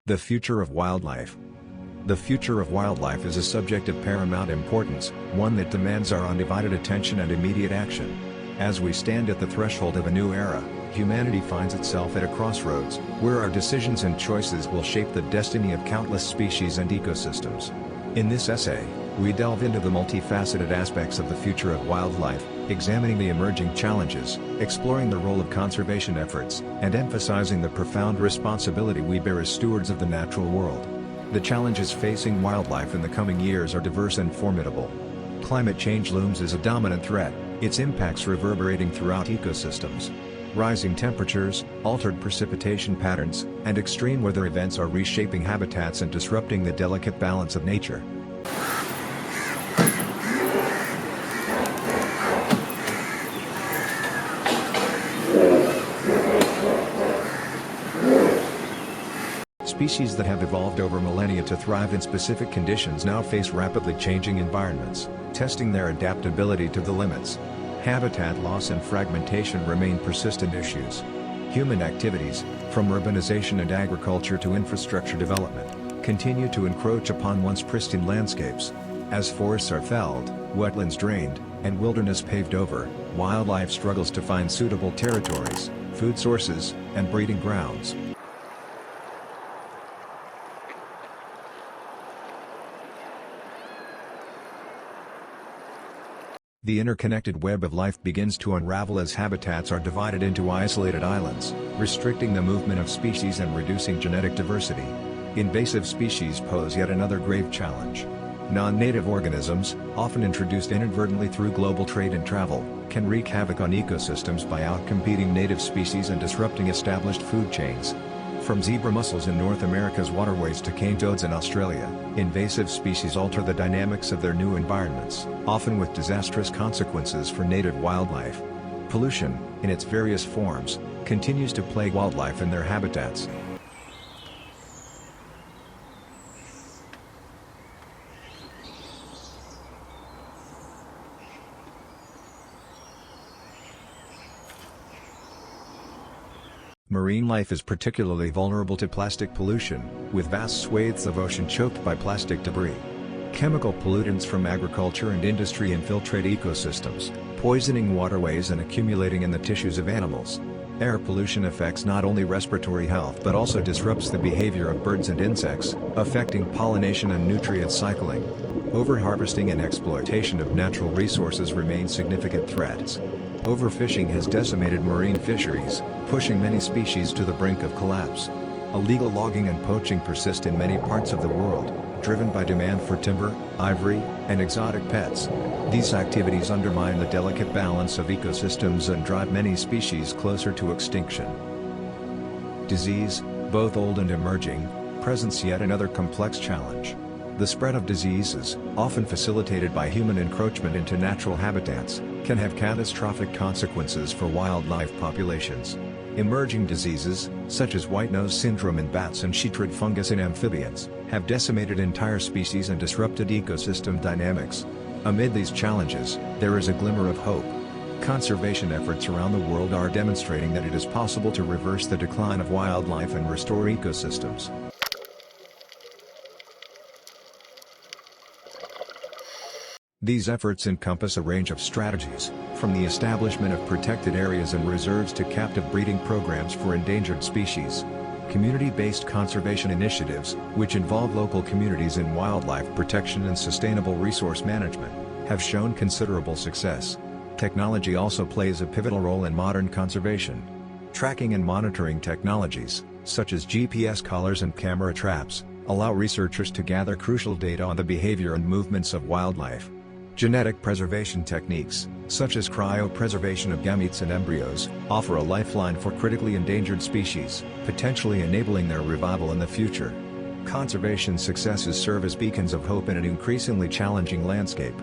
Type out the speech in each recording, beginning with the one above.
The future of wildlife. The future of wildlife is a subject of paramount importance, one that demands our undivided attention and immediate action. As we stand at the threshold of a new era, humanity finds itself at a crossroads, where our decisions and choices will shape the destiny of countless species and ecosystems. In this essay, we delve into the multifaceted aspects of the future of wildlife, examining the emerging challenges, exploring the role of conservation efforts, and emphasizing the profound responsibility we bear as stewards of the natural world. The challenges facing wildlife in the coming years are diverse and formidable. Climate change looms as a dominant threat, its impacts reverberating throughout ecosystems. Rising temperatures, altered precipitation patterns, and extreme weather events are reshaping habitats and disrupting the delicate balance of nature. Species that have evolved over millennia to thrive in specific conditions now face rapidly changing environments, testing their adaptability to the limits. Habitat loss and fragmentation remain persistent issues. Human activities, from urbanization and agriculture to infrastructure development, continue to encroach upon once pristine landscapes. As forests are felled, wetlands drained, and wilderness paved over, wildlife struggles to find suitable territories, food sources, and breeding grounds. The interconnected web of life begins to unravel as habitats are divided into isolated islands, restricting the movement of species and reducing genetic diversity. Invasive species pose yet another grave challenge. Non-native organisms, often introduced inadvertently through global trade and travel, can wreak havoc on ecosystems by outcompeting native species and disrupting established food chains. From zebra mussels in North America's waterways to cane toads in Australia, invasive species alter the dynamics of their new environments, often with disastrous consequences for native wildlife. Pollution, in its various forms, continues to plague wildlife in their habitats. Marine life is particularly vulnerable to plastic pollution, with vast swathes of ocean choked by plastic debris. Chemical pollutants from agriculture and industry infiltrate ecosystems, poisoning waterways and accumulating in the tissues of animals. Air pollution affects not only respiratory health but also disrupts the behavior of birds and insects, affecting pollination and nutrient cycling. Overharvesting and exploitation of natural resources remain significant threats. Overfishing has decimated marine fisheries, pushing many species to the brink of collapse. Illegal logging and poaching persist in many parts of the world, driven by demand for timber, ivory, and exotic pets. These activities undermine the delicate balance of ecosystems and drive many species closer to extinction. Disease, both old and emerging, presents yet another complex challenge. The spread of diseases, often facilitated by human encroachment into natural habitats, can have catastrophic consequences for wildlife populations. Emerging diseases, such as white nose syndrome in bats and chytrid fungus in amphibians, have decimated entire species and disrupted ecosystem dynamics. Amid these challenges, there is a glimmer of hope. Conservation efforts around the world are demonstrating that it is possible to reverse the decline of wildlife and restore ecosystems. These efforts encompass a range of strategies, from the establishment of protected areas and reserves to captive breeding programs for endangered species. Community-based conservation initiatives, which involve local communities in wildlife protection and sustainable resource management, have shown considerable success. Technology also plays a pivotal role in modern conservation. Tracking and monitoring technologies, such as GPS collars and camera traps, allow researchers to gather crucial data on the behavior and movements of wildlife. Genetic preservation techniques, such as cryopreservation of gametes and embryos, offer a lifeline for critically endangered species, potentially enabling their revival in the future. Conservation successes serve as beacons of hope in an increasingly challenging landscape.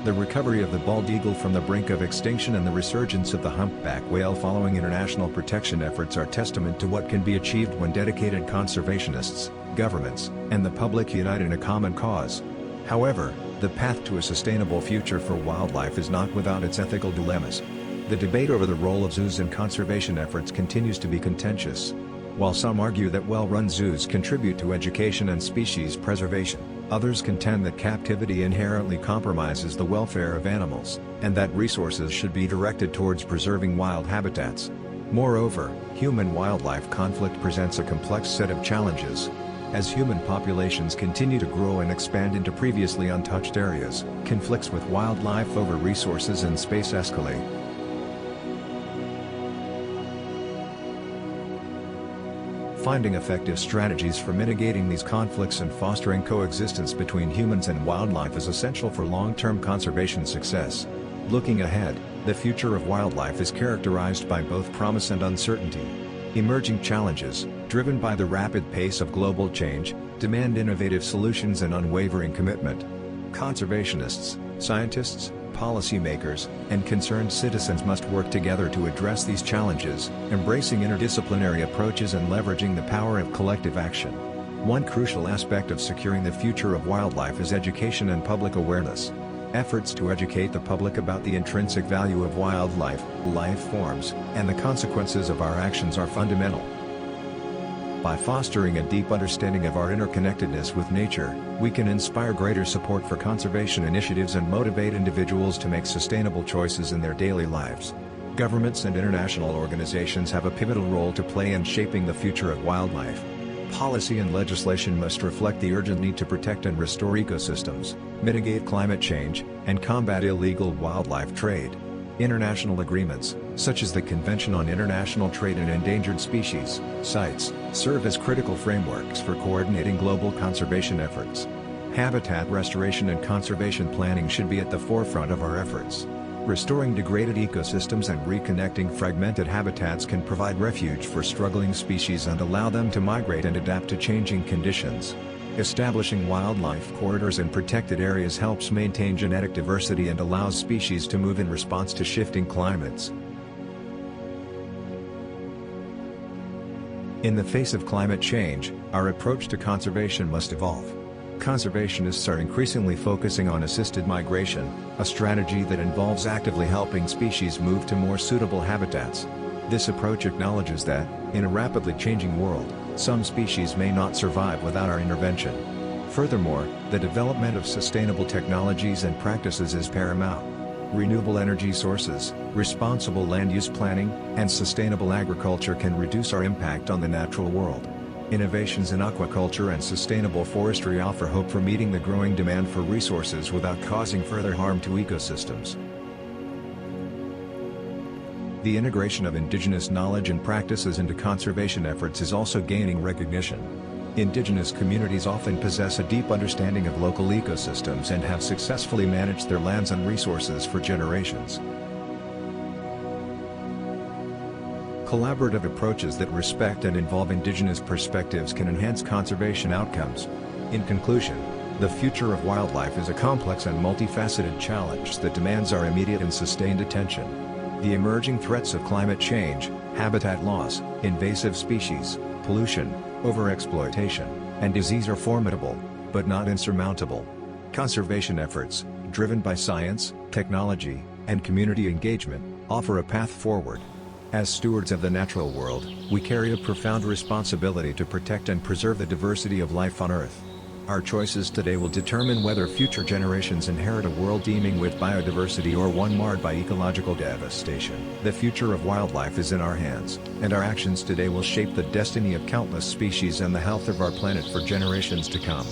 The recovery of the bald eagle from the brink of extinction and the resurgence of the humpback whale following international protection efforts are testament to what can be achieved when dedicated conservationists, governments, and the public unite in a common cause. However, The path to a sustainable future for wildlife is not without its ethical dilemmas. The debate over the role of zoos in conservation efforts continues to be contentious. While some argue that well-run zoos contribute to education and species preservation, others contend that captivity inherently compromises the welfare of animals, and that resources should be directed towards preserving wild habitats. Moreover, human-wildlife conflict presents a complex set of challenges. As human populations continue to grow and expand into previously untouched areas, conflicts with wildlife over resources and space escalate. Finding effective strategies for mitigating these conflicts and fostering coexistence between humans and wildlife is essential for long-term conservation success. Looking ahead, the future of wildlife is characterized by both promise and uncertainty. Emerging challenges, driven by the rapid pace of global change, demand innovative solutions and unwavering commitment. Conservationists, scientists, policymakers, and concerned citizens must work together to address these challenges, embracing interdisciplinary approaches and leveraging the power of collective action. One crucial aspect of securing the future of wildlife is education and public awareness. Efforts to educate the public about the intrinsic value of wildlife, life forms, and the consequences of our actions are fundamental. By fostering a deep understanding of our interconnectedness with nature, we can inspire greater support for conservation initiatives and motivate individuals to make sustainable choices in their daily lives. Governments and international organizations have a pivotal role to play in shaping the future of wildlife. Policy and legislation must reflect the urgent need to protect and restore ecosystems, mitigate climate change, and combat illegal wildlife trade. International agreements, such as the Convention on International Trade in Endangered Species, CITES, serve as critical frameworks for coordinating global conservation efforts. Habitat restoration and conservation planning should be at the forefront of our efforts. Restoring degraded ecosystems and reconnecting fragmented habitats can provide refuge for struggling species and allow them to migrate and adapt to changing conditions. Establishing wildlife corridors in protected areas helps maintain genetic diversity and allows species to move in response to shifting climates. In the face of climate change, our approach to conservation must evolve. Conservationists are increasingly focusing on assisted migration, a strategy that involves actively helping species move to more suitable habitats. This approach acknowledges that, in a rapidly changing world, some species may not survive without our intervention. Furthermore, the development of sustainable technologies and practices is paramount. Renewable energy sources, responsible land use planning, and sustainable agriculture can reduce our impact on the natural world. Innovations in aquaculture and sustainable forestry offer hope for meeting the growing demand for resources without causing further harm to ecosystems. The integration of indigenous knowledge and practices into conservation efforts is also gaining recognition. Indigenous communities often possess a deep understanding of local ecosystems and have successfully managed their lands and resources for generations. Collaborative approaches that respect and involve indigenous perspectives can enhance conservation outcomes. In conclusion, the future of wildlife is a complex and multifaceted challenge that demands our immediate and sustained attention. The emerging threats of climate change, habitat loss, invasive species, pollution, overexploitation, and disease are formidable, but not insurmountable. Conservation efforts, driven by science, technology, and community engagement, offer a path forward. As stewards of the natural world, we carry a profound responsibility to protect and preserve the diversity of life on Earth. Our choices today will determine whether future generations inherit a world teeming with biodiversity or one marred by ecological devastation. The future of wildlife is in our hands, and our actions today will shape the destiny of countless species and the health of our planet for generations to come.